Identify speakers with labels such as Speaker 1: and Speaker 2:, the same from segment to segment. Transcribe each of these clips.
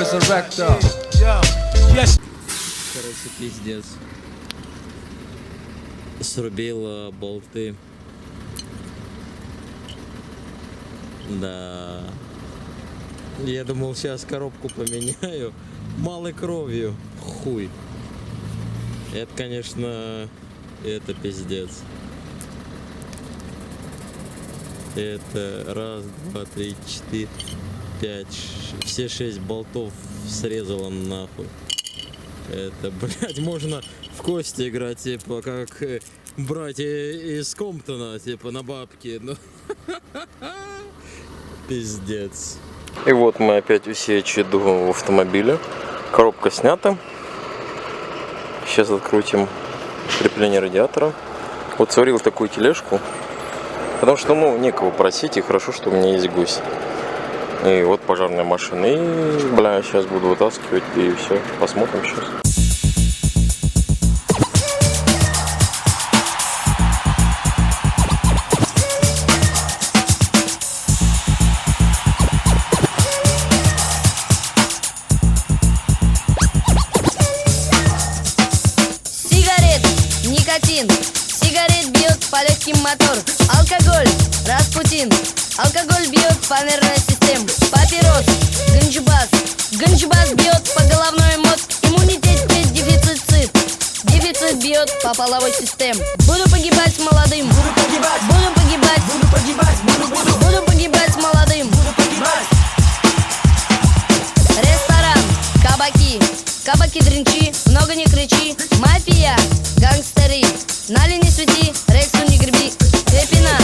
Speaker 1: Resurrector.
Speaker 2: Короче, пиздец. Срубила болты. Да. Я думал, сейчас коробку поменяю. Малой кровью. Хуй. Это, конечно, это пиздец. Это раз, два, три, четыре, пять, все 6 болтов срезала нахуй. Это, блядь, можно в кости играть, типа, как братья из Комптона, типа, на бабки. Ну, пиздец. И вот мы опять у Сечи в автомобиле. Коробка снята. Сейчас открутим крепление радиатора. Вот сварил такую тележку. Потому что, ну, некого просить, и хорошо, что у меня есть гусь. И вот пожарная машина. И, бля, сейчас буду вытаскивать, и все. Посмотрим сейчас.
Speaker 3: Сигарет, никотин. Сигарет бьет по легким мотор. Алкоголь, Распутин. Алкоголь бьет по нервной системе. Папирос, ганджубас. Ганджубас бьет по головной мозг. Иммунитет, дефицит. Дефицит бьет по половой системе. Буду погибать молодым. Буду погибать. Буду погибать. Буду погибать. Буду погибать молодым. Буду погибать. Ресторан, кабаки. Кабаки дринчи, много не кричи. Мафия, гангстеры. Нали не свети, Рексу не греби. Пепина,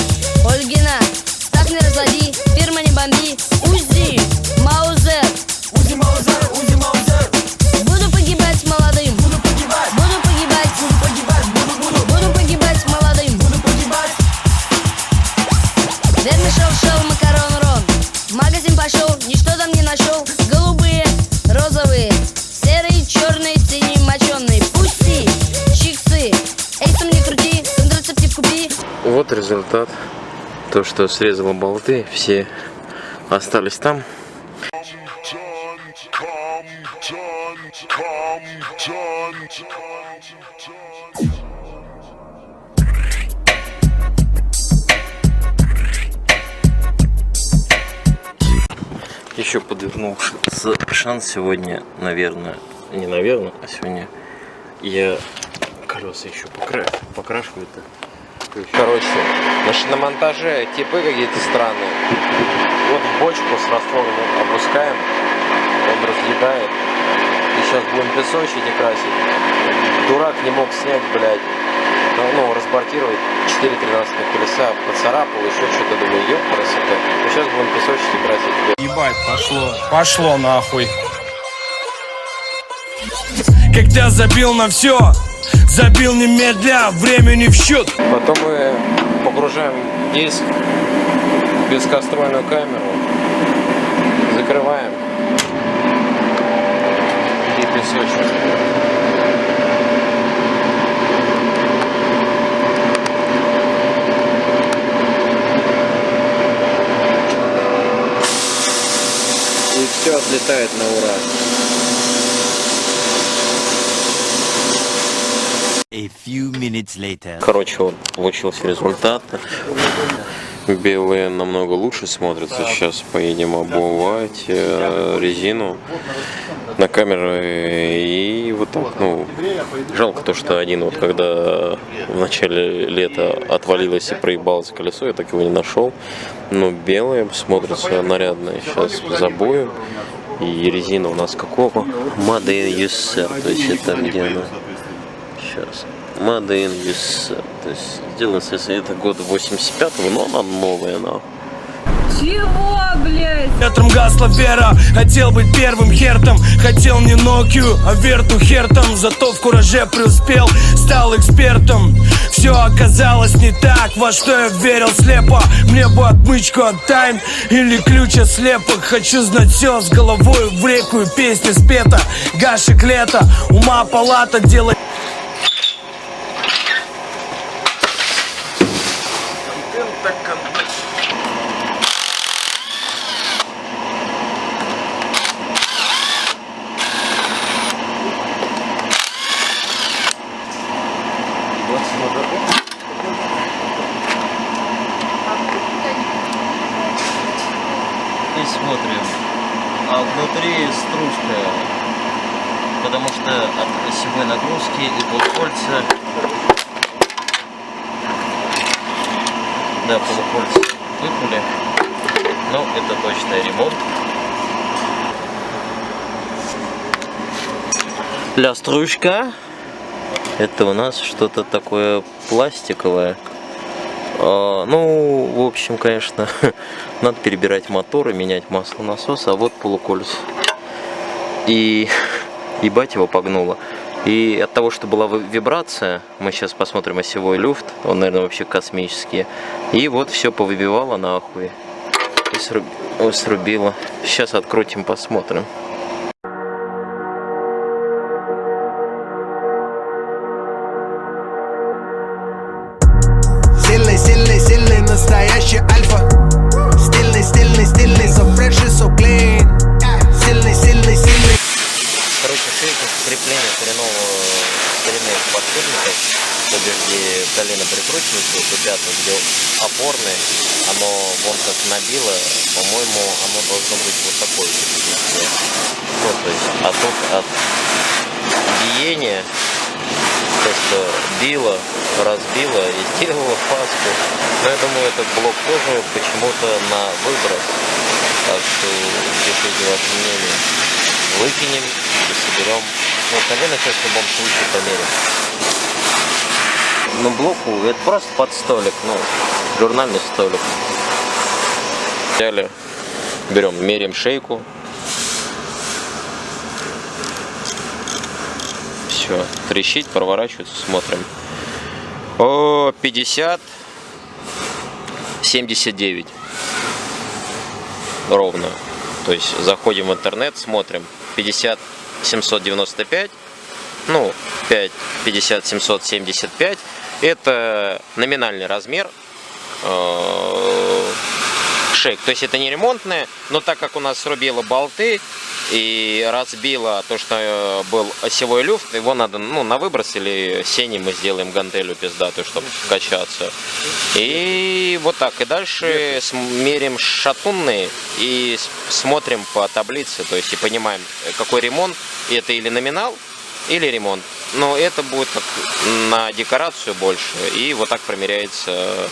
Speaker 3: Ольгина. Ставь не разлади, фирма не бомби. Узи, Маузер. Узи, Маузер, Узи, Маузер. Буду погибать молодым. Буду погибать. Буду погибать. Буду погибать. Буду погибать молодым. Буду погибать. Вермишел шел, макарон рон. В магазин пошел, ничто там не нашел. Голубые, розовые, серые, черные, синие, моченые. Пусти, чиксы. Эй, сам не крути, контрацептив купи.
Speaker 2: Вот результат. То, что срезала болты, все остались там. Еще подвернулся шанс сегодня, наверное, не наверное, а сегодня я колеса еще покрашу это. Короче, на монтаже типы какие-то странные. Вот в бочку с раствором опускаем, он разъедает. И сейчас будем песочить и красить. Дурак не мог снять, блядь, ну, разбортировать 4 13-х колеса, поцарапал, еще что-то, думаю, ёб красота. И сейчас будем песочить и красить.
Speaker 1: Ебать, пошло нахуй. Когда забил на все, забил немедля, времени в счет.
Speaker 2: Потом мы погружаем диск в бесконтрольную камеру, закрываем и песочим. И все отлетает на ура.
Speaker 4: A few minutes later.
Speaker 2: Короче, вот получился результат. Белые намного лучше смотрятся. Сейчас поедем обувать резину на камеру. И вот так, ну, жалко то, что один вот когда в начале лета отвалилось и проебалось колесо, я так его не нашел. Но белые смотрятся нарядные. Сейчас забоем. И резина у нас какого? Made in USA. То есть это где она? Сейчас. Made in USA. То есть сделано, если это год 85-го, но она новая, нахуй.
Speaker 3: Чего, блядь?
Speaker 1: Ветром гасла вера, хотел быть первым хертом. Хотел не Нокию, а верту хертом. Зато в кураже преуспел, стал экспертом. Все оказалось не так, во что я верил слепо. Мне бы отмычку от тайн или ключ от слепок. Хочу знать все с головой в реку и песня спета. Гашек лето, ума палата делает.
Speaker 2: и смотрим. А внутри стружка, потому что от осевой нагрузки и полукольца, да, полукольца выпали, но это точно ремонт. Для стружка это у нас что-то такое пластиковое. Ну, в общем, конечно, надо перебирать моторы, менять масло насоса, а вот полукольца. И ебать его погнуло. И от того, что была вибрация, мы сейчас посмотрим осевой люфт, он, наверное, вообще космический. И вот все повыбивало нахуй. И срубило. Сейчас открутим, посмотрим.
Speaker 5: Сильный, настоящий альфа. Стильный, so fresh и so clean. Сильный.
Speaker 2: Короче, шейка крепления коренных подшипников, то бишь где колено прикручивается, вот у пятого, где опорное, оно вон как набило, по-моему, оно должно быть вот такое. Ну, то есть, а тут от биения просто било, разбило и сделало фаску. Но я думаю, этот блок тоже почему-то на выброс. Так что пишите ваше мнение. Выкинем и соберем. Ну, наверное, сейчас в любом случае померим. Ну, блоку это просто под столик, ну, журнальный столик. Взяли, берем, меряем шейку. Все, трещит, проворачивается, смотрим. О, 50, 79. Ровно. То есть заходим в интернет, смотрим. 50 795, ну 50 775, это номинальный размер шейк, то есть это не ремонтное, но так как у нас срубило болты и разбило то, что был осевой люфт, его надо, ну, на выброс или сеней мы сделаем гантелью пиздатую, чтобы качаться. И вот так, и дальше меряем шатунные и смотрим по таблице, то есть и понимаем, какой ремонт, это или номинал, или ремонт. Но это будет как на декорацию больше, и вот так промеряется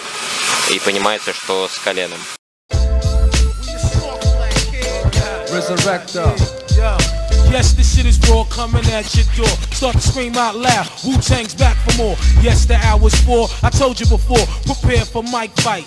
Speaker 2: и понимается, что с коленом.
Speaker 6: Resurrector. Yes, this shit is raw, coming at your door. Start to scream out loud. Wu-Tang's back for more. Yes, the hour's 4. I told you before. Prepare for mic fight.